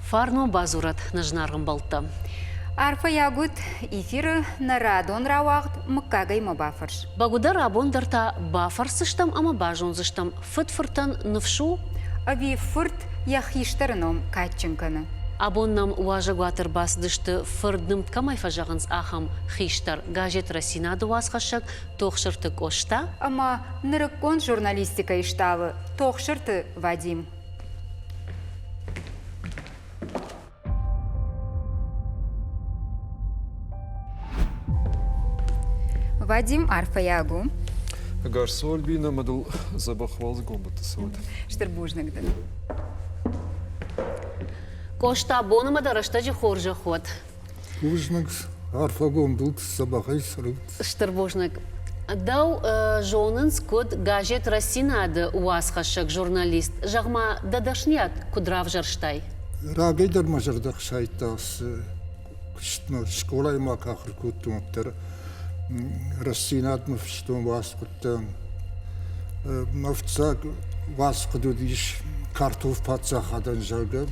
Фарно базурат нажнаргын балты. Арфа ягут эфиры на радон рауагд мыккагай мабафарш. Багуда рабондарта бафарсыштам ама бажонзыштам фытфыртан нывшу. Ави фырт яхиштарыном катчынканы. Абоннам уажагуатыр басдышты фырдным ткамай фажағынз ахам хиштар газет Расинады уазғашак тоқшырты кошта. Ама нырыккон журналистика иштавы тоқшырты Вадим. Вадим Арфа ягу. Гарсо Альбина мадал забахвалз гомбата сауд. Штырбужнагдын. Кошта абонама дараштажи хоржа ход. Бужнагс Арфа гомбут забахай срут. Штырбужнаг. Дау жонынс код газет Расинады уазғашак журналист. Жағма дадашният кудрав жарштай. Рагайдар мажардах шайтас школа има кахр кутумтер. Расинад мфштом васкуттан. Мфцаг васкудудиш картоф пацахадан жага.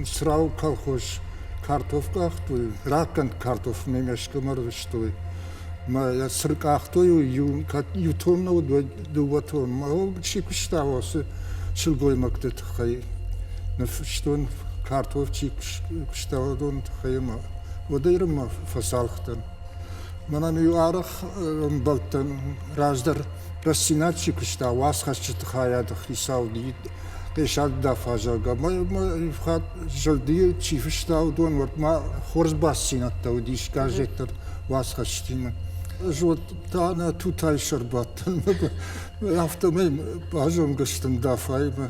Срау колхоз картофкахтуй, ракан картоф мемешкамарвштуй. Ма сркахтуй ютонно дуwatон. Ма чикуштавос шилгой мактет хай. Нафштон картоф чикуштавон хайма. Водайрма фасалхтан. Манан юарах балтан раздар Расинад чикуштавас хашчит хаядах исауди. قشاد دفعه جاگا ما فقط جلدی چیفش دادون ورد ما خورز باسینات دادیش گازتر واسخشتیم جود دانا تو تای شرباتن هفته می باجم گشتن دفعه ما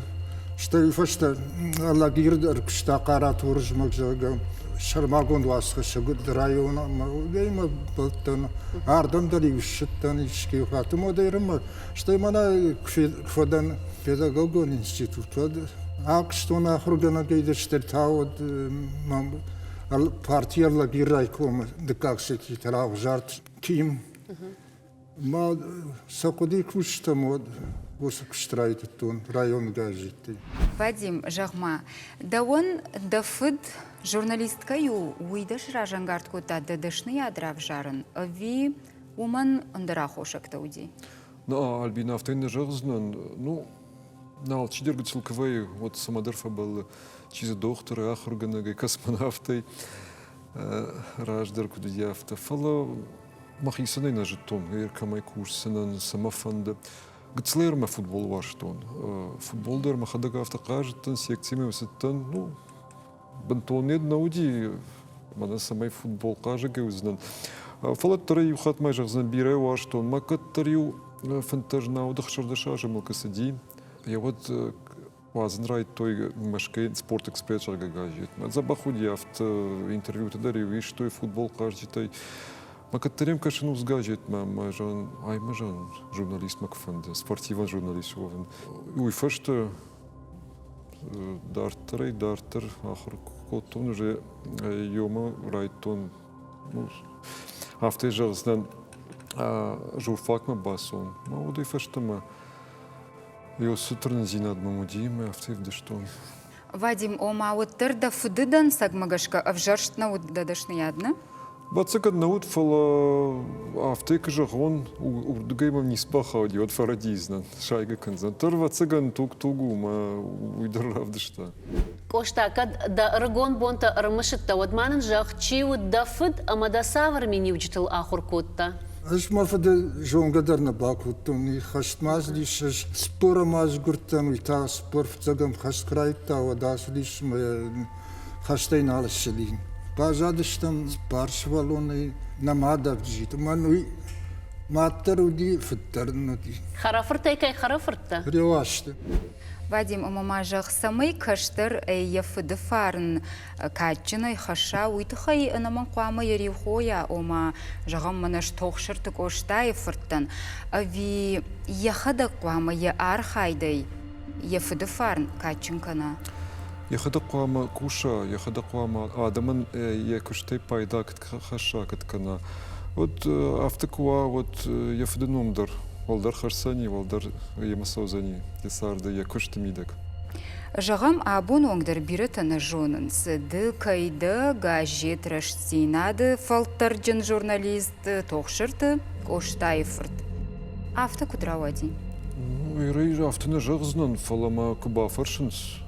شتای فشت الله گیرد ارکشتا قارات ورج مگزاگا شرماگون واسخش گود رایونا ما گیم بلتن آردم داری وشتن ایشکی خاطر ما دیرم شتای منا کفدان Педагогон институт. Что на органа гейдештер тауд партияла гирайком декак секретарав жарт ким. Ма сакуди куштамод восакштрайт тон район газеты. Вадим Жахма, да он дафыд журналистка ю уйдаш ражангард кута дадашны ядрав жарын. Ви уман андарахошак тауди. На Альбина автойны жагзнан, ну, на чидерг цилковый вот самодерфа был чиза доктора ахурганага космонавтой раждар кудияфта фала махисаной на жетон камай курсынан самофанда гцлерма футбол ваштон футболдер махадага автокажтан секциями высыттан ну бантонед науди мана самай футбол кажага узнан фала тарай хатмай жагзан бирай ваштон макаттарю фантажна удахшардаша жамалкасади. Я вот вазнрайт той машкей спорт эксперт шарга газет. Забахуди авто интервью тадари виш той футбол каждый. Макатарем кашину с газет мажан ай мажан журналист макфанд спортивный журналист овен. Уй фашта дартер ахр котон уже йома райтон ну авто жаздан журфак ма басон. Мауди фашта ма Йо сутрын зинад мамудиме автив дештон. Вадим, ома вот терда фудыдан сагмагашка авжарштна вот дадашны ядна? Бацакад наут фала автека жагон урдугеймам не спахауди от фарадизнан шайга канзан. Тор вацаган тугу ма уйдарлав дешта. Кошта кад да ргон бонта рмышытта водманын жақ чиу дафыд амада савар мені уджитыл ахуркотта. Aš marfada žongadar na bakuttum ni khashmaz lish spora maz gurtan vita spor fzagam khashkraita wa daslish khashtein alshlin bazadishtam parshvaloni namada vjit manui matarudi ftarnudi Харafırta кай харafırta. rewashte Вадим, ома жах самый каштыр яфыды фарын катчыны хаша уйтхай наман қуама ярихоя ома жағам манаш тоқшырты коштай фырттан. Ви яхада қуама я архайдай яфыды фарын катчынкана. Яхада қуама куша, яхада қуама адамын якуштай пайда хаша каткана. Вот автокуа вот яфыды номдар. Валдар харсани, валдар ямасаузани, ясарда якушты мидак. Жағам абон оңдыр бірітіні жонынс. Ды кайды газет раштинады фалттарджын журналист тоқшырты Оштайфырт. Авто кудравади. Ирей автыны жағызынан фалама кыба фаршынс.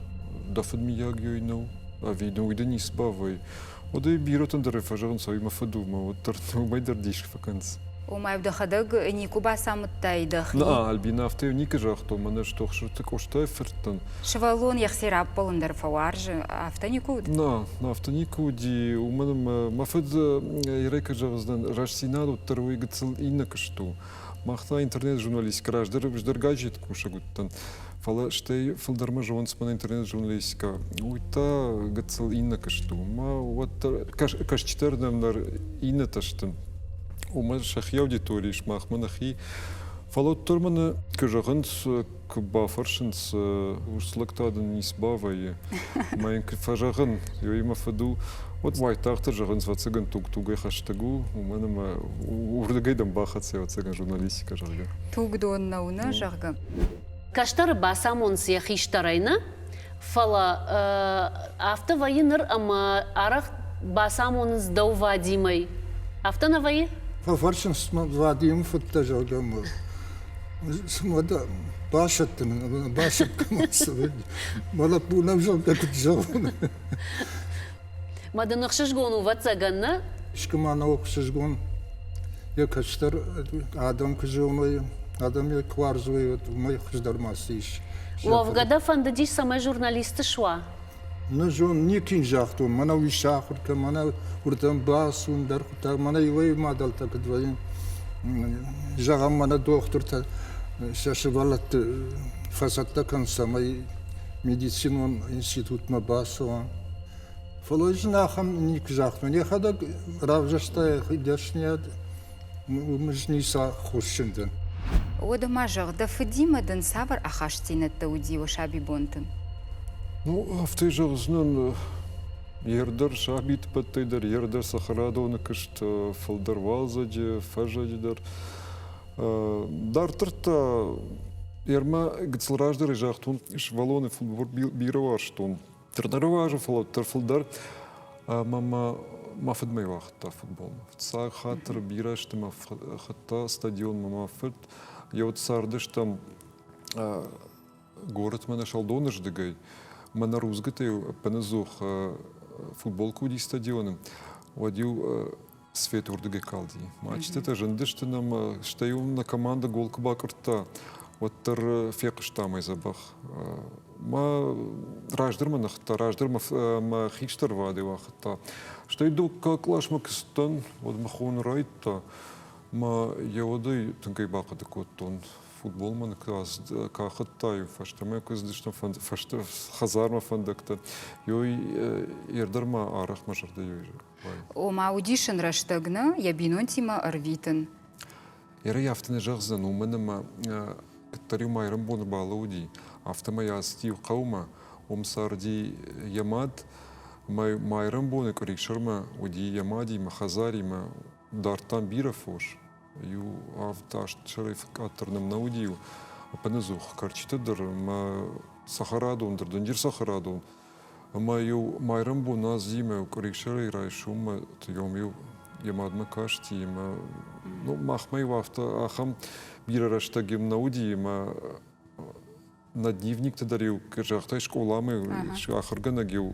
Дафыд мияг йойнау. Авидну ида не спавай. Ода и биротан дары фажаган сойма фадума. Вот тартну майдар дишк факанс. Умай вдахадыг никуба самыттайдых. На альбина авто ника жахто манаш тоқшырты Оштайфырттан. Шывалон яхсер аппалындар фауаржы авто никуд. На автонику ди у мене мафед ирейка жағыздан раштинаду тарвой гыцыл инна кышту. Махта интернет журналистика раждыр бждыр гаджет кушагуттан. Фала штей филдарма жонс мана интернет журналистика. Уйта гыцыл инна кышту. Ма вот кашчитердамдар инна таштын. Ума шахи аудитории шмах манахи. Фала турмана кыжагынс кбафаршынс услыктадын нисбавай. Майын фажагын йойма фаду. Вот вайтахтар жағын звацыган туг-тугай хаштагу, у мене урдагайдан бахатся вацыган журналистика жағга. Тугдон науна жағга. Каштар басамонс яхиштарайна, фала авто вайыныр, ама арақ басамонс даувадимай. Авто на вайы? Фаршын вадим футта жағам. Смада башаттын, башаттын. Мала пунам жағда күт жағын. Мадын ұқшышғону ватсаганна? Шкымана оқшышғон. Я каштар адам күжуной, адам я кварзуй, мой хыздармасы иш. Уавгада фандадиш самай журналисты шуа? Ну, жон никин жахтун, мана вишахурка, мана уртам басун, дархута, мана ивай мадал так двоим. Жағам мана доктор, шашывалат фасатта самай медицинон институтма басуан. Фалojna ham nik zachno. Nie chada равжаштай хидяшняд мжниса хушшинден. Ода мажағда фыдимадын савар ахаштинатта удио шаби бонтын. Ну, авто жағызынан ердер шабит паттайдар, ердер сахарадуны кышт фалдар валзади, фажадидар. Дартырта ерма гыцылраждар жақтун швалоны футбол бираварштун. Тренироважу фалдар, мама мафедмей вахта футбол. Цар хатр бираш там хата стадион мама фет. Я вот сардыш там город мене шалдоныш дегай. Мене рузгатаю пенезух футболку ди стадионы. Водил свет урдыгай калди. Матч это жендыш ты нам штаю на команда голку бакарта. Вот тер фекш там изабах. Ма раждырма нахта, раждырма ма хиштар вады вахта. Что иду как лашма кстан, вот махон райта, ма я воды тангай бака такой тон футбол ман каз кахаттаю, фашта ма каз дышна фанд, фашта хазарма фандакта, йой ердырма арах мажарда йой. Ома аудишн раштагна, я бинонтима арвитен. Ера яфтыны жағзан, у мене ма тарю майрам бонр бала уди. Автомая стив қаума, омсарди ямад, майрам боны корикшарма, уди ямади, махазари, ма дартан бирафош. Ю авташ шариф каттернам наудию, панезух карчитадыр, ма сахарадон, дардандир сахарадон. Ма ю майрам бона зиме корикшары райшум, ма тьем ю ямад ма кашти, ма ну махмай вафта ахам бирараштагим наудии, ма на дневник ты дарил, кажахтай школамы, ахаргана гил,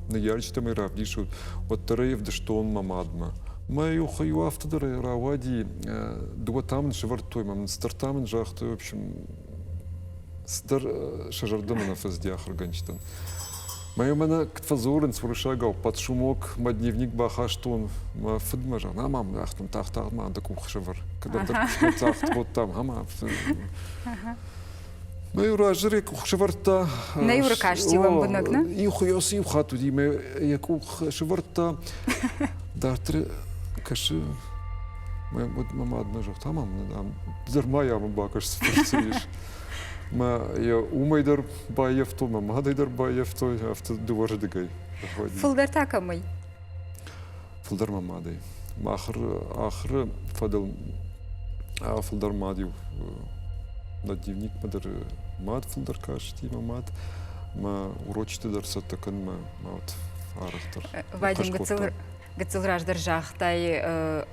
на ярчтами равдишу, вот тареев да что он мамадма. Маю хаю автодары равади, дуатамн шевартой, мам стартамн жахтой, в общем, стар шажардамана фазди ахарганчтан. Маю мана ктфазорен сваршагал под шумок, ма дневник бахаштон, ма фидмажа, на мам ахтам тахтах ма да кухшевар, когда так вот там, ама. Ну и ражери кухшеварта. На юра кажете вам бунагна? Юх яс юх хату диме я кухшеварта. Дартре каши. Мы вот мама одна жах тамам, зармая мама бакаш сферциш. Ма я умайдар баевто, мама дайдар баевто, авто дувардыгай. Фулдар такамай. Фулдар мамадай. Ахр фадал фулдар мадив. На дневник мадыр мад фулдар кашти мамад. ма урочты дарса такан ма вот арахтар. Вадим гыцылраждар жахтай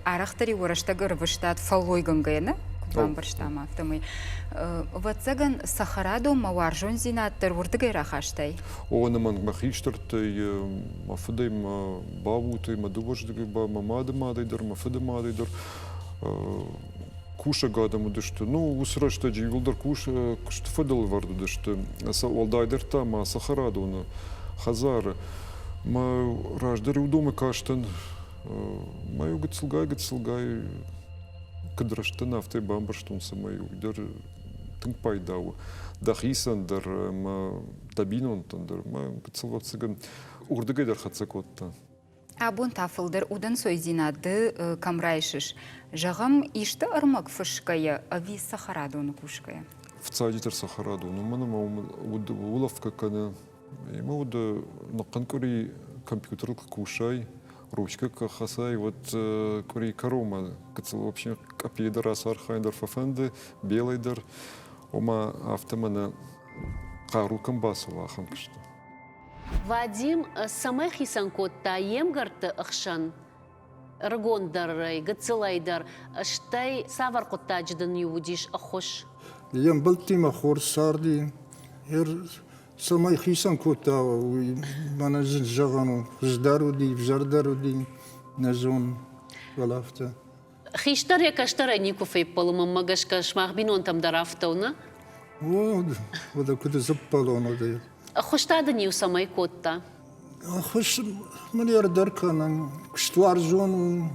арахтари ураштагыр выштат фалойган гайна бамбарштама автомой. Ватсаган сахарадо маваржон зинаттар урдыгай рахаштай. Она ман махиштартай мафыдай ма бабутай ма дубаждыгай ба мамады мадайдар мафыды мадайдар куша гадаму дышты. Ну усрашта дживилдар куша кушты фадал варду дышты. Аса олдайдарта ма сахарадо на хазары. Ма раждары удомы каштан. Маю гыцылгай кадрашты нафтай бамбарштун самаю дар тынк пайдау. Дахисан дар ма табинон дар ма гыцылватсыган урдыгай дар хацакотта. Абон тафылдар удан сойзинады камрайшыш. Жағам ишті ырмак фышкая, ави сахарадоны кушкая. В цадитер сахараду. Ну мана ма улавка кана. Има уда наққан кори компьютерлк кушай. Ручка хасай, вот кури корома, в общем, капейдар асархайдар фафенды, белайдар, ома автомана кару камбасова ахамкашта. Вадим, самай хисан котта емгарты ахшан, ргондар, гацилайдар, штай савар котта ждын юдиш ахош. Ем балтима хор сарди, самай хисан кота, мана жагану, ждаруди, взардаруди, назон, валафта. Хиштар я каштара никуфей полума магашка шмахбинон там дарафтауна? Вода куда запалона да. Хоштада ни у самай котта? Хош, манер даркана, кштвар зону,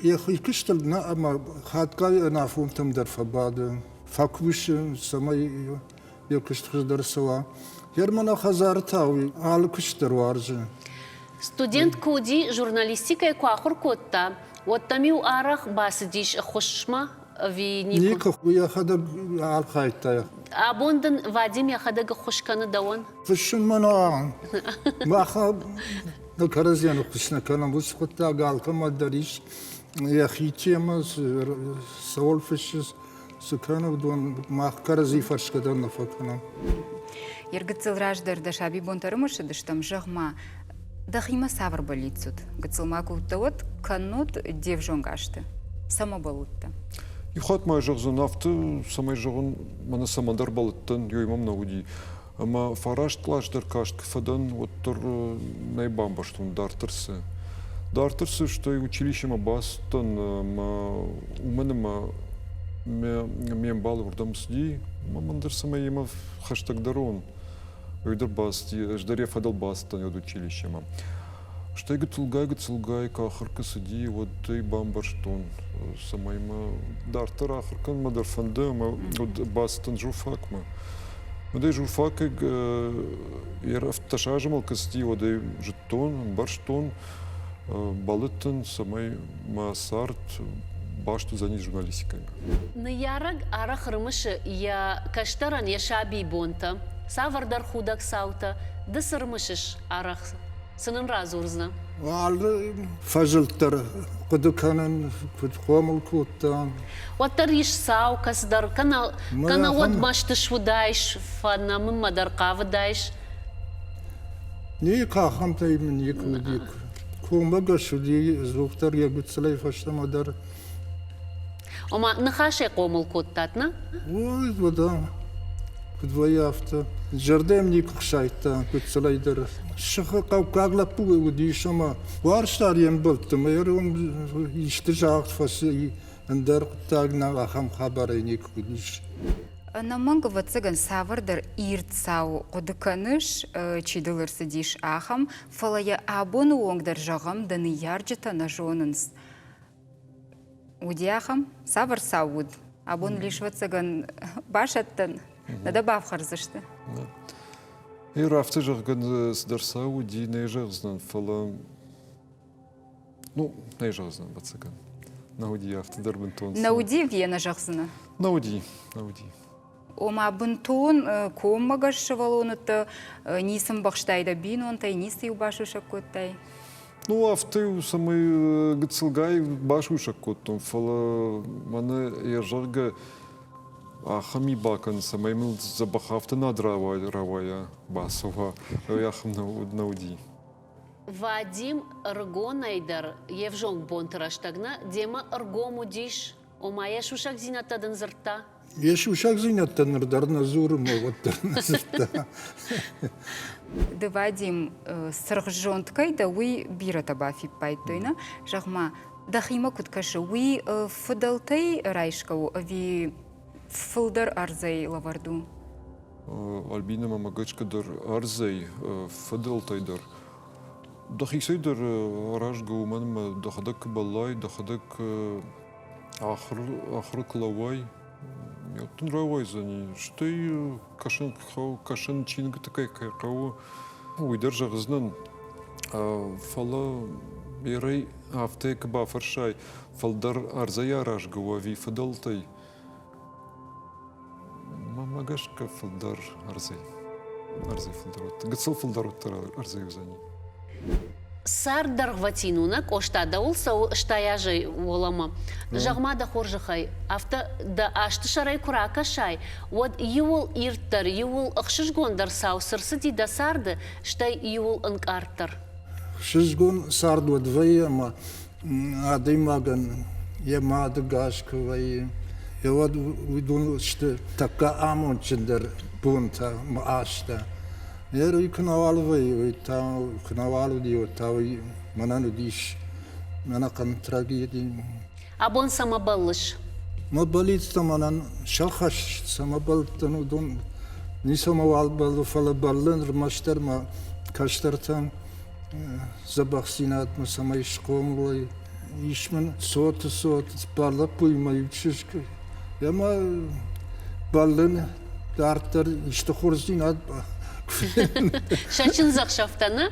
я хикштал на ама хаткай на фум там дарфабада, факвиш самай я кштвар дарсова. Ермана хазартауи, ал кштвар варже. Студент коди журналистика и куахур котта. Вот тамил арах басидиш хошма ви нико. Я хада ал хайта. Абонден Вадим я хада гхошкана даон. Фшин мана. Маха да каразяну кушна канам бус котта гал кама дариш. Я хитемас солфишс суканов дон мах карази фаршкадан нафакана. Ергыцылраждар да шаби бонтарымышы дыштам жагма. Дахима савр болицут. Гыцылмаку тауат канут девжонгашты. Сама болутта. И хат май жагзан авты, самай жаган мана самандар балыттан йоймам науди. Ама фараш тлашдар кашт кфадан вот тор найбамбаштун дартырсы. Дартырсы, что и училище ма бастан, ма умена ма мембалы урдам сди, ма мандар самай ема хаштаг дарон. Ойдар басти, ждаре фадал бастан от училища ма. Что и гацулгай, кахарка сиди, вот и бамбаштун. Самай ма дартар ахаркан ма дарфанде, ма от бастан журфак ма. Мадей журфак ер автошажамал касти, вот и жетон, барштон, балыттан самай ма сарт, башту за ней журналистикой. На яраг арах рымышы я каштаран я шаби бонта. Савардар худак саута, да сырмышыш арах сынын разурзна. Ал фажылтар, кудуканан, кудхомал куттан. Ваттар иш сау касдар, кана вот маштыш вудайш, фана мымадар кавыдайш. Не кахам тайм не кудик. Кумага шуди звуктар я гуцлай фаштамадар. Ома нахаше комыл коттатна? Ой, вода. Кудвая авто. Жардем не кушайта, гуцлайдар. Шаха кавгаглапу удишама. Варштар ем болтым, ером ишти жагт фаси андар тагна ахам хабары не кудиш. Наманга ватсаган савардар иртсау кудыканыш чидылыр сидиш ахам, фалая абону оңдар жагам даны ярджета на жонынс. Удиахам савар сауд. Абон лишь ватсаган башаттан. Надо бавхарзышты. И рафты жаган сдарсау ди нейжагзнан фала. Ну, нейжагзнан ватсаган. Науди авты дарбентон. Науди вена жагзына. Науди. Ома бунтон коммагаш валонута нисым бахштайда бинонтай нисы убашушак коттай. Ну, авты самый гыцылгай башушак коттон фала мана ержарга Ахами бакан самаймил забахавта равая басова. Яхам науди. Вадим Ргонайдар Евжонг Бонтараштагна Дема Ргомудиш Омая Шушак Зинатадан Зерта. Еш ушак зинаттан дарна зурма вот дарна. Да Вадим сырғжонткай да уи бирата бафи пайттойна. Жағма дахима куткашы уи фыдалтай райшкау ви фылдар арзай лаварду. Альбина мамагачкадар арзай фыдалтайдар. Дахиксайдар рашгау манма дахадак балай дахадак ахрык лавай. Яттын равай зани. Штай кашын чинга такая кау уйдар жағызынан фала берай автека бафаршай фалдар арзай рашгау ви фыдалтай. Мамагашка фалдар арзай. Арзай фалдарот. Гацал фалдарот арзай зани. Сардар Ватинунак, оштада улса штаяжай олама. Жағма да хоржахай. Авта да ашты шарай курака шай. Вот юл иртар, юл ықшышгондар саусырсы ди да сарды, штай юл анкартар. Шизгон сарду двое, ма ады маган, я мады гашковай. Я вот виду, что така амончендер бунта маашта. Я рукнавалвай, там кнавалудио, там манану диш, манакан трагедии. Абон самабалыш. ما بليت تماما شخص سما بلتنو دون نسما والبلو فلا بلن رمشتر ما كشترتن زبخسينات ما سما يشقوم لي يشمن صوت بالله بوي ما يبششك يا ما بلن دارتر يشتخورزينات Шачин зақшафтаны?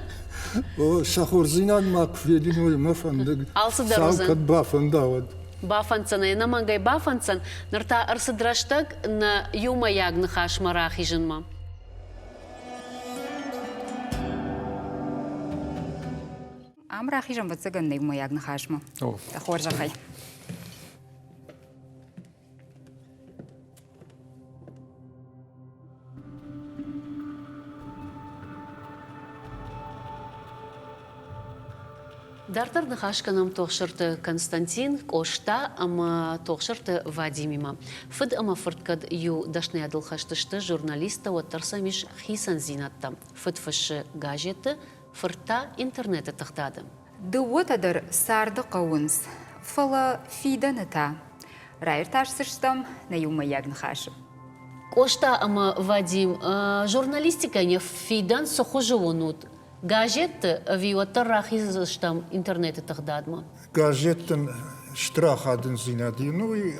او شخورزينات ما كفيدين ما فندق Алсы дарузан. ساوكت بافنداود Бафанцана и намангай бафанцан, нарта арсадраштаг на юма ягны хашмарах и жинма. Амрах и жамба цыганный в моягна хашма. Хоржахай. Дартар нахашканам тохшырты Константин, Кошта, ама тохшырты Вадимима. Фыд ама фырткад ю дашны адылхаштышты журналиста оттарсамиш хисан зинатта. Фыд фышы газеты, фырта интернеты тахтады. Дуотадар сарды қауынс. Фала фиданыта. Райр ташсыштам на юма ягн хашым. Кошта ама Вадим, журналистика не фидан сухожевонут. Газеты виоттар рахизыштам интернеты тагдадма. Газеттен штрах аден зинади. Ну и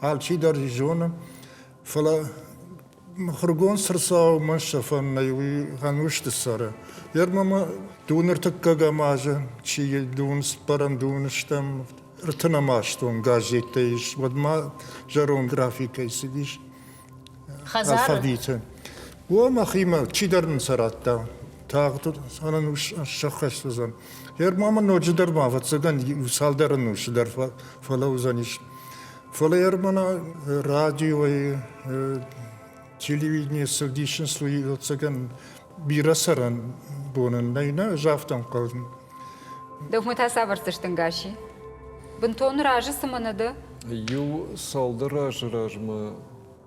алчи дарижона. Фала хргон срсау маншафан найви ханушты сара. Ярмама дунер таккага мажа, чи дунс паран дунштам ртана маштон газеты иш. Вот ма жарон графика сидиш. Хазар. Алфавита. О махима чи дарн саратта. Тағды санан шаққаш ұзан. Ер мама нөжідар ма, ватсаган салдарын ұшыдар фала ұзан іш. Фала ер мана радио и телевидение сылдишін слуи ватсаган бирасаран бұнын найна жафтан қалдын. Дұхмыта сабырсыштың гаши. Бінтон ражы сыманады. Ю салды ражма.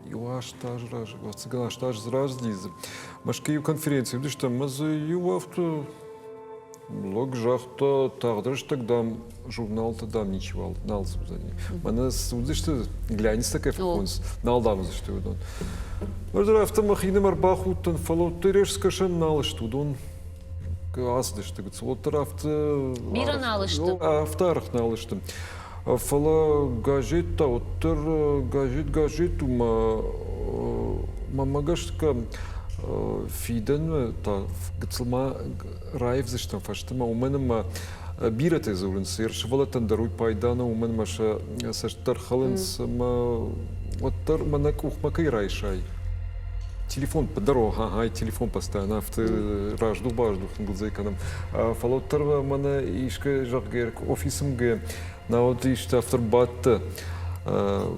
Ю аштаж раж, ватсаган аштаж раж дизы. Машка ю конференция, видишь, там мазы ю авто лог жахта тагдырш тогдам журнал-то дам ничего налзу за ним. Мана видишь, что глянец такая фокус, налдам за что он. Мазы автомахины марбахутан фалот тереш скашен налыш тут он. Аздыш ты говоришь, вот авто. Бира налышты. Авторах налышты. Фала газета, оттер газет ума мамагашка фиден та гцлма райв заштам фаштама у мене ма бирате зурен серш вала тандаруй пайдана у мене маша саштар халенс ма оттер манак ухмакай райшай. Телефон по дорогу, ага, телефон постоянно, авто ражду бажду хнгулзайканам. Фалоттер мана ишка жагерк офисом ге. На вот ишта автор батта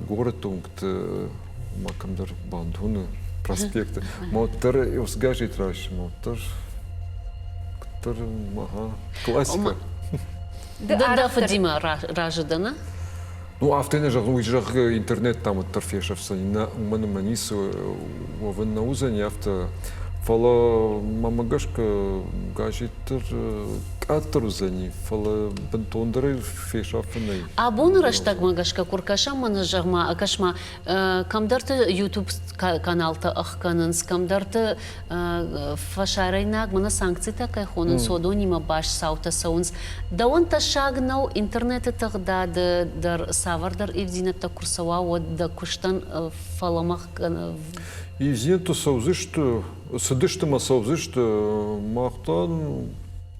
город тункт макамдар бандуны проспекты. Мотор усгажит раньше, мотор ага, классика. Да, Фадима Ражидана. Ну, автоне же уйжах интернет там от торфешевса на уманом манису вон на узане авто фала мамагашка гажитер катер зани фала бентондеры фешафны. А бон раштаг магашка куркаша мана жагма акашма камдарты YouTube каналта ахканынс камдарты фашарайнаг мана санкции такай хонын содонима баш саута саунс да он ташагнау интернеты тогда дар савардар ивдинатта курсава вот да куштан фаламах И зенто саузышты, садыштыма саузышты,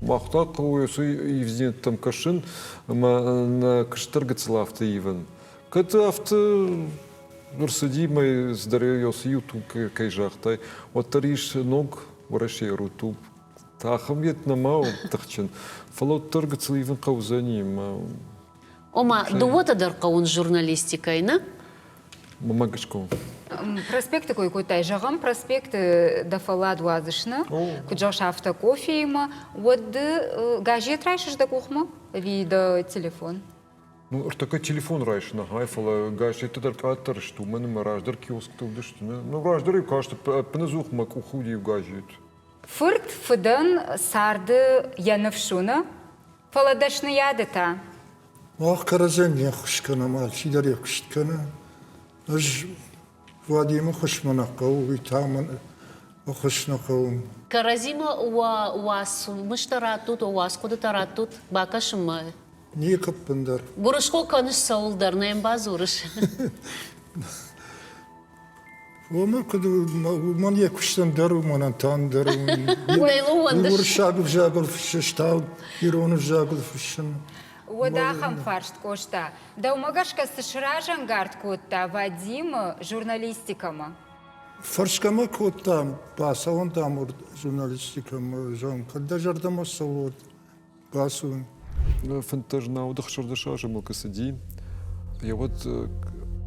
махта кауэсу и взент там кашин, на каштаргацла авто ивен. Ката авто нурсадимай сдарёс ютуб кайжахтай, вот тариш ног вращай рутуб. Тахамет намау тахчен, фалот таргацла ивен каузаним. Ома, дуота дар каун журналистикай, на? Мамагачков. Проспект такой какой-то, жагам проспект дафала дуазышна, куджаш автокофейма, вот газет раньше жда кухма, вида телефон. Ну, такой телефон раньше на гайфала, газет это только что мы на раждар киоск то дышит, ну раждар и кажется пнезух мак уходи в газет. Фырт фыдан сарды янывшуна, фаладашны ядыта. Ах, каразен я хушкана мал, сидар я хушкана. Аж Вадима хушманакау, витаман хушнакау. Каразима уас мыштаратут, уас кудатаратут, бакашыма. Не каппандар. Гурышко каныш саулдар, наем базурыш. Ома куду ман я куштан дару, манан тан дару. Лейлу вандыш. Уршагл жагл фшштау, ирону жагл фшн. Водахам фаршт кошта. Да умагашка сшражан гард котта Вадим журналистикама. Фаршкама коттам, баса он там журналистикам, жон, когда жардама савод, басу. Фантажна удахшардаша жамалкасади. Я вот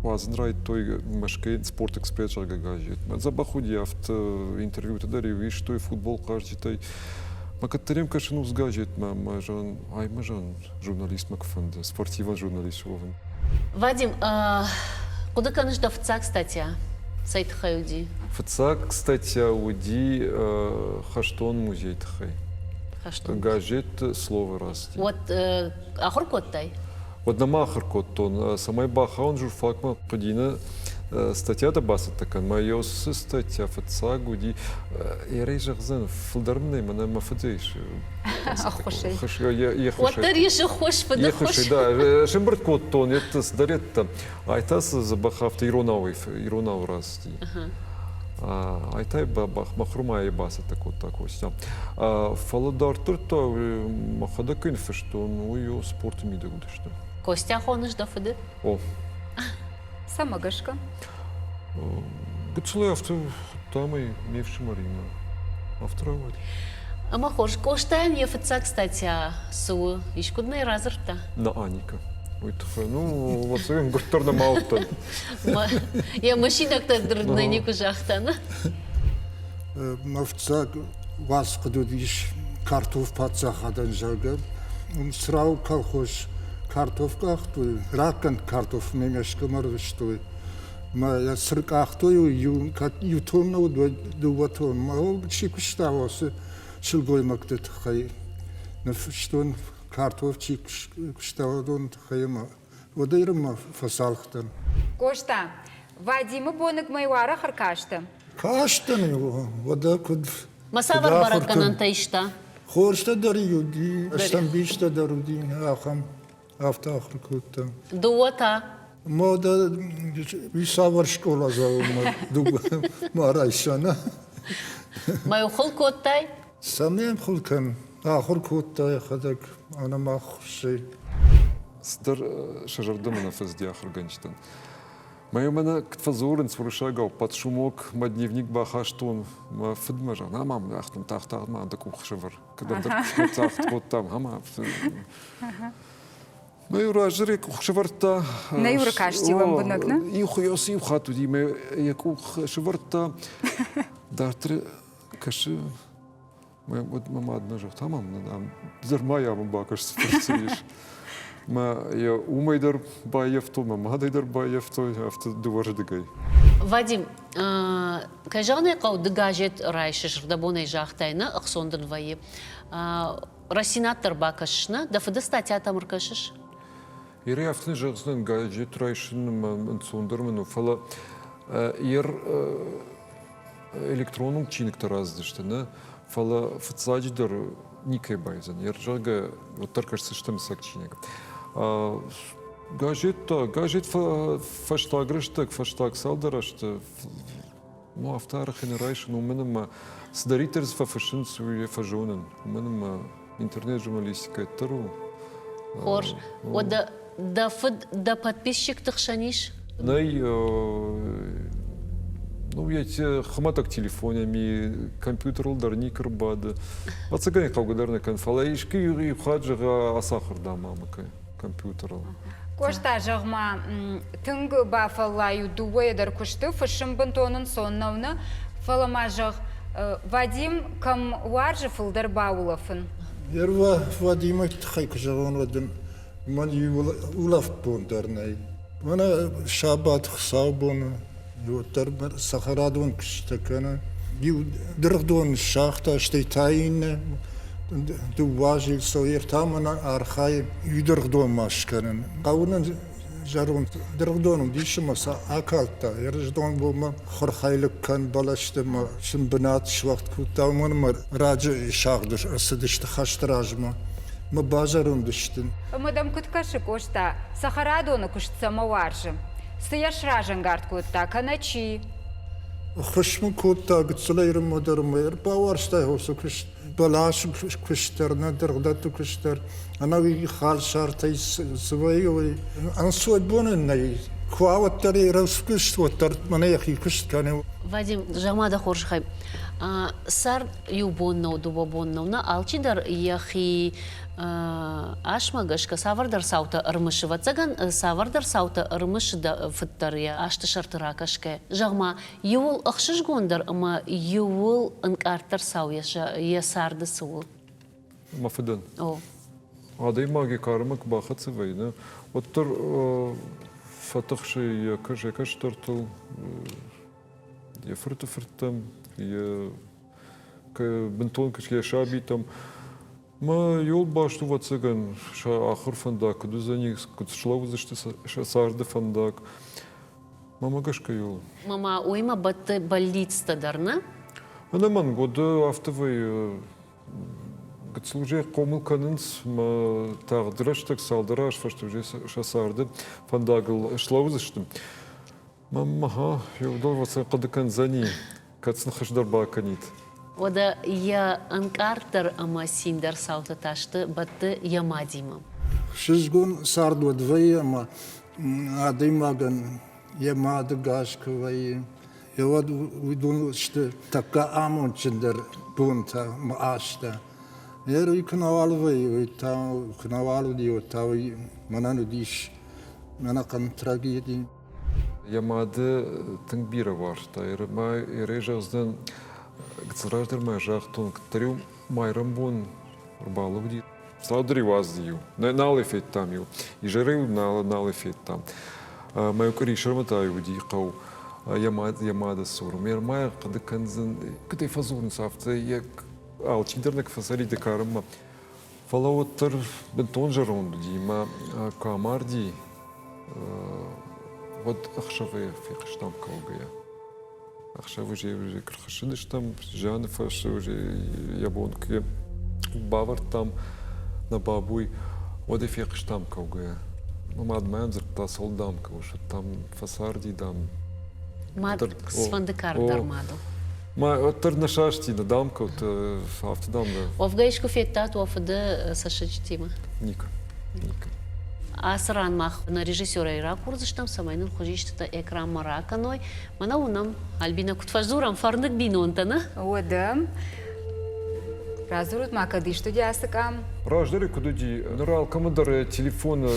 вазнрай той машкей спорт экспресс жагагажит. Забахуди авто интервью тогда ревиш той футбол каждый той. Макатарем кашину сгажит мажан, ай мажан журналист макфанда, спортивный журналист вовен. Вадим, куда каныш да фцак статья? Сайт хаюди. ФЦА, кстати, уди хаштон музей тхай. Хаштон. Гажет слово расти. Вот ахор коттай. Вот на махар коттон, самай баха он журфакма подина статья да басат такан, майос статья ФЦА гуди ярей жахзан филдармный мана мафадейш. Ахошей. Вот тариши хош Я хош. хочу, да. Шимбрт коттон, это сдарет айтас забахавта иронав расти. Айтай бабах махрума и баса такой сям. Фаладар турто махада кынфештон уйо спорт мида гудешта. Костя хоныш да фыды. О. Самагашка. Гуцлы авто там и мевши Марина. Авторовать. Ама хош, коштаем я фцак статья су ишкудный разрта. На Аника. Ой, ну, вот своим гурторно маутон. Я машина кто дрдный не кужахтана. Мавца вас кудудиш картоф пацахадан жагар. Срау колхоз картофках той, ракан картоф мемешка марвыштой. Я сркахтой ютон на дуатон. Ма чикуштавосы шилгой мактет хай. На штон картоф чикуштаводон хайма. Водайрма фасалхтан. Кошта, Вадима бонок майвара харкашта. Каштан его, вода куд. Масавар бараканан таишта. Хорста дарюди, аштамбишта дарюди, ахам, автоахрикута. Дуота. Мода висавар школа заума, дуба марайшана. Маю хол коттай. Самем хулкан, ахрикута хадак, ана махши. Стар шажардамана фаздиах органичтан. Мое мана ктфазорен свуршагал под шумок ма дневник бахаштон ма фидмажа на мам ахтум тахтах ма да кухшевар когда так вот там ама ما يراجر يكوخ شفرتا Не юркашти вам бунакна? يخيوس يخاتو دي ما يكوخ شفرتا دارتر كش ما عاد نجح تمام زر ما يا من باكش سفرتيش ما يا وما يدر بايفتو ما هذا يدر بايفتو هفت دوار دقي Вадим, кажаны қауды газет райшыш дабоной жақтайны ақсондыр вайы. Расинаттыр бакашышны, дафыды статья тамыркашыш? Ире афтын жағысынан газет райшын сондырмын фала электронның чиніктер аздыштыны фала фыцадждыр никай байзан. Жағы оттар кашсыштым сак чинег. Газет фаштагрыштык, фаштаг салдырашты. Ну, автарах генерайшн, у мене сдарітерс фашин сує фажонен. У мене интернет журналистика тару. Хорж, да подписчик тахшаниш? Най, ну, я те хаматак телефонами, компьютер дарникер бада. Ацагани калгадарны конфала. Ишки и хаджага асахар да мамакай компьютера. Кошта жағма түнгі бафалаю дуэдер күшті фышым бінтонын соннауны фалама жақ Вадим кам уаржы фылдар баулафын. Ерва Вадима тхайк жагон вадим ман улаф бондарнай. Мана шабат хсабон йотар сахарадон кштакана. Ю дырдон шахта штейтайн du wajil so tamana archai yudrgdon maşkanın. Qavunun jarun dırgdonum dişim sa akalta. Yarıjdon bu ma xorxaylık kan balaştım. Şim binat şvakt kutavman ma racı şağdır. Asıdıştı xaştırajma. Ma bazarun düştün. Мадам Куткаши кошта сахарадоны күштсама уаржы. Сыяш ражын гард кутта каначи. Xışmı kutta gıtsılayırım mıdırım yer. Bavarstay olsa kış balaş kıştır ne dırgda kıştır. Ana bir hal şartay sıvayı. Ansoy bunun ne? Kuavatları rıskışt vatar mana yakı kışt kanı. Вадим, жамада хоршхай. Сар юбоннау, дубабоннауна, алчидар яхи ашмагашка савардар саута ырмышыва. Цаган савардар саута ырмышыда фыттария ашты шартыракашке. Жагма, юл ықшыш гондар, ама юл ынкартар сау ясарды суыл. Мафедан. О. Адай маги кармак бахатсы война. Оттар фатахши якаш тартыл. Я фыртам, я бентон качки шабитам. Ма yol baştu vatsagan şa ahır fandak düzeni kutşlav zıştı sardı fandak. Mama gaşka yol. Мама, уйма батты больница дарна? Анаман года автовый гыцлуже комылканынс ма тағдыраш так салдыраш фашты уже шасарды фандагыл шлав зыштым. Мама ха yolda vatsa qadıkan zani katsın xışdar bakанит. Ода я анкартер ама синдер саута ташты батты ямадима. Шизгун сарду двое ма адай маган ямады гашквай. Явад видун что така амон чендер бунта маашта. Еру икнавалвай та кнавалу дио та манану диш манакан трагедии. Ямады тыңбира бар. Ма ережаздан гцараждар ма жақтон кттарю майрам бон рбалу ди. Саудри вас дию. Налефет там ю. И жарил налефет там. Маю кори шарматаю ди қау. Ямада суру. Мер мая қады канзан кытай фазурн сафта як алчидернак фасари декарма. Фалауаттар бентон жаронду ди ма камар ди. Вот ахшавы фикштам калгая. Ахшавы же крхашидыш там, Жанфа уже ябонки, бавар там на бабуй. Вот и фикштам калгая. Мамад мензер та солдам кауш там фасарди дам. Мад свандыкар дармаду. Ма оттар на шашти на дамка от автодам да. Овгаишку феттат офда сашачтима. Ника. Асран мах на режиссера и ракурзыштам самайнын хожиштата экран мараканой. Мана унам Альбина Кутфазурам фарнык бинонтана. Одам. Разурут макади студиясыкам. Раждары кудуди, нырал командар телефон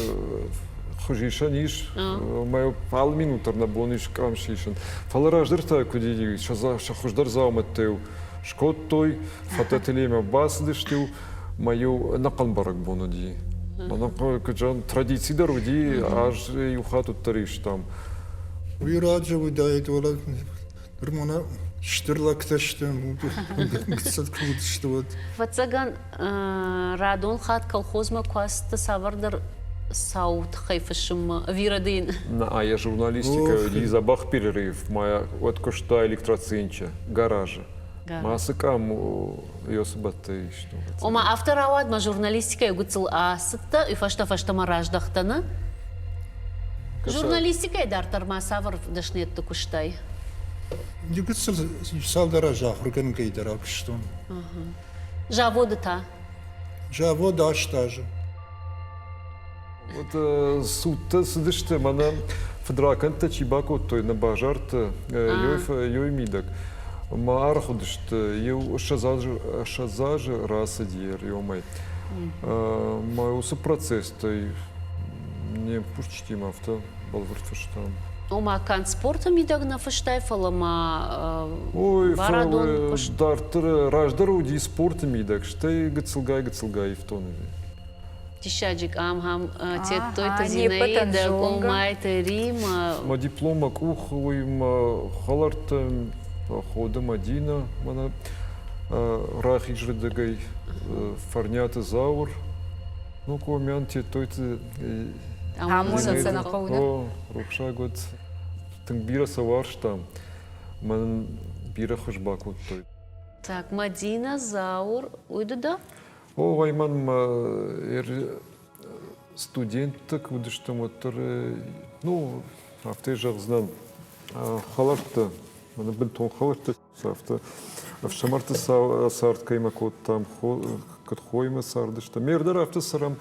хожишаниш, маю пал минутар на бониш камшишан. Фала раждар кудуди, шахождар зауматтеу, шкот той, фатателема басдыштеу, маю накалбарак бонуди. Мана каджан традиции даруди, аж юхату тариш там. ويراجع ودايت ولا رمونا شترلك تشتم قصة كود شتوت Вацаган радон хат колхозма кваста савардар саут хайфашым вирадин. А я журналистика, Лиза Бах перерыв, моя вот кошта электроцинча, гаража. Масыкам ёсыбатты что. Ома автор авад ма журналистика югуцил асытта фашта ма раждахтана. Журналистика эдартар ма савар дашнетты куштай. يقص سال درجة آخر كان كيدر أكشتون Жаводы та. جابو داش تاجه Вот сутта сидиште, мана федраканта чибако той на бажарта, йой мидак. Ма арходиште, йо шазаж раса диер, йомай. Ма усы процесс той не пушчтим авто балвартфаштам. Ома кан спорта мидагна фаштай фалама Ой, варадон куш. дартыр раждар уди спорта мидак, штай гацылгай в тонове. Тишаджик амхам тет той Ага, та не зинаида потанжонга. омай Рима. Ма диплома кухой, ма халарта хода Мадина, мана рах ижредагай фарнята заур. Ну, комян те той ты Амусан санахауна. О, рухша год тыңбира саварштам. Ман бира хошбак вот той. Так, Мадина, Заур, уйдуда? О, вайман студенттік өдіштім өттір, ну, авты жағыздан халарты, мені біл тон халарты сафты. Авшамарты сарт кайма код там, код хойма сардышты. Мердер авты сарам,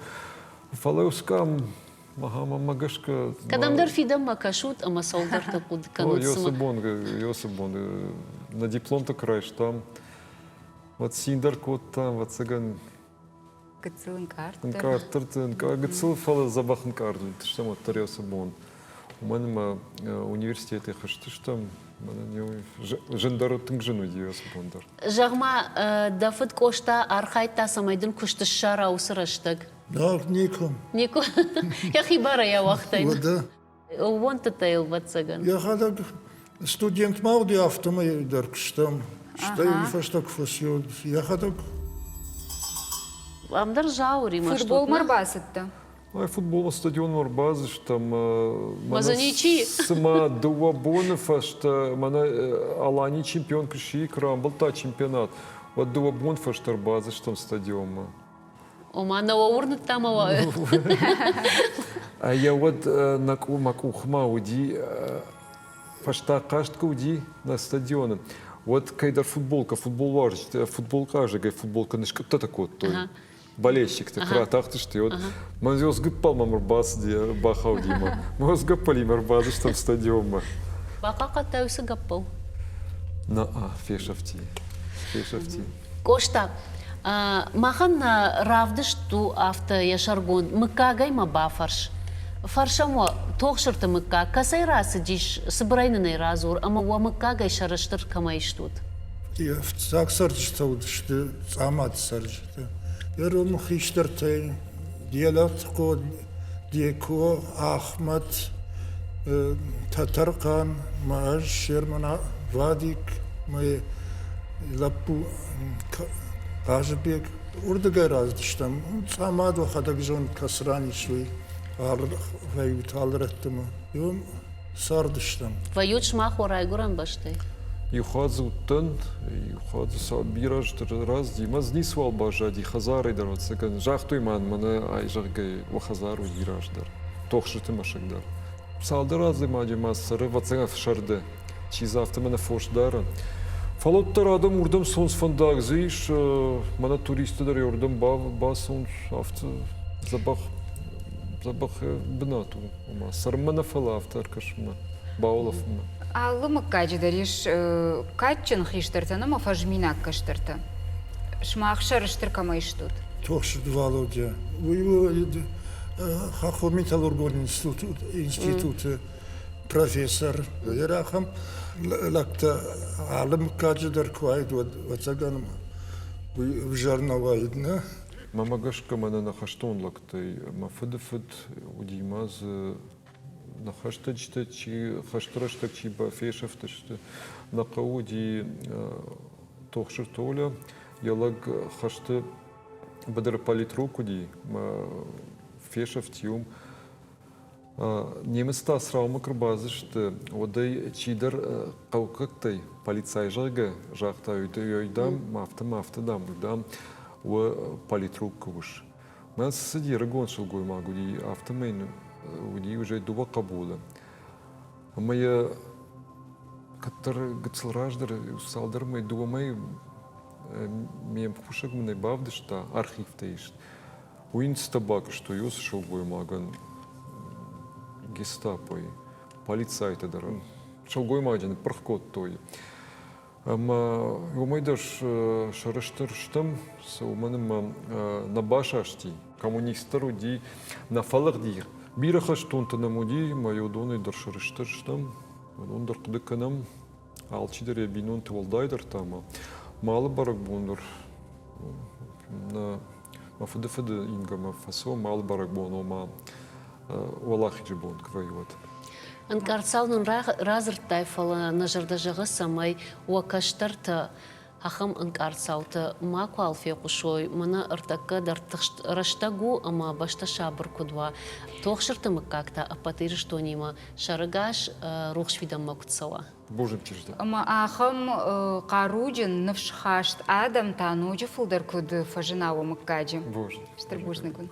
фалаускам, махама магашка. Кадамдар фидам макашут, ама солдар такуд О, кануцма. Йосыбон, на диплом-то краеш там. Вот синдар код там, вот цыган. Гыцылын карта. Картыртын, гыцыл фалы забахын карды, что вот тарелся бон. У меня университет хашты что, жендару тынгжину диос бондар. Жағма дафыт кошта архайта самайдын күшті шара усыраштык. Да, ником Нико, я хибара я вахтайн. вода Вон тетейл ватсаган. Я хадак студент мауди автомой даркштам что я фаштак фасиод я хадак Амдар жаури Футбол марбасытты. Ай, футбол стадион Марбазы, что там... Мазаничи. Сама Дуабонов, что мана Алани чемпион крыши, крам, был та чемпионат. Вот Дуабонов, что Арбазы, что там стадион. Ома на урнат там ава. А я вот на кухма уди, фашта каштка уди на стадионе. Вот когда футболка, футбол важит, футбол каждый, футболка нышка, кто такой той? Болельщик, ты кратах ты что? Вот мы его сгипал мамурбас, где бахал дима. Мы его сгипали мамурбас, что в стадионе. Бака катаюсы гаппал. На фешафти. Кошта, махан равдыш ту авто яшаргон, мыкагай ма бафарш. Фаршамо тоқшырты мыкка, касай расы диш, сыбырайнынай разур, ама уа мыкагай шарыштыр камайштут. я в так сарджта что амат сарджта я ром хиштартай диалект код дико Ахмад Татаркан Мааж Шермана Вадик мы лапу Кажбек урдага раздыштам амат вахадак жон касрани швей вают алраттыма юм сардыштам Вают шмаху райгуран баштай. Юхадзу тын, юхадзу сабираж раз дима знисвал бажади хазары дар вот секан жахтуй мана ай жагай вахазару дираждар. Тохшыты машагдар. Салдар разы мади массары вот сега фшарды. Чиз автомана фошдара. Фалоттар адам урдам сонс фандаг зиш мана туристы дар yorдам ба сонс авто забах бнату. Сармана фала автор кашма. Бауловма. Аллы мыккаджи дариш качын хиштыртаны ма фажминак каштырты. Шмахшер штыркама иштут. Тохшыр Володя. Вы хахо металлургон институт профессор. Ярахам лакта алым каджидер квайд ватсаганам. В жарновайдна. Мама гашка мана нахаштон лактай, ма фыд удимаз нахаштачта чи хаштраштак чи ба фешафташта нақауди тохшыр толя ялаг хашты бадыр политрукуди ма фешафтиум неместа сраума кырбазышты одай чидер қаукактай полицай жага жақта үйдам мафтадам үйдам و политрук كوش ما سدي رجون شو قوي ما قولي أفتمين ودي وجاي دوبا قبولة أما يا كتر قتل راجدر وصالدر ما يدوبا ما ميم خوشك من يبافدش تا أرخيف تيش وين ستباك что يوس شو قوي ما قن гестапой полицай тедер شو قوي ما جن برخكوت توي Ама умайдаш шарыштырштым, сауманым на башашти, коммунистар уди, на фалах дир. Бирахаш тунтанам уди, мою доны дар шарыштырштым, ондар кудыканам, алчидер я бинун тывалдайдар тама. Малы барак бундар, на мафыды инга мафасо, малы барак бун, ома валахиджи бун квайват. Анкарцалнын разыр тайфалы нажырдажығы самай уакаштарты ахам анкарцалты маку алфе кушой мына ыртакы раштагу ама башта шабыр кудва тоқшыртымы как-то апатырыш тонима шарыгаш рухшвидам макутсала. Божим чижда. Ама ахам қаруджин навшхашт адам тануджи фулдар куд фажинаву маккаджи. Боже. Штырбужный гун.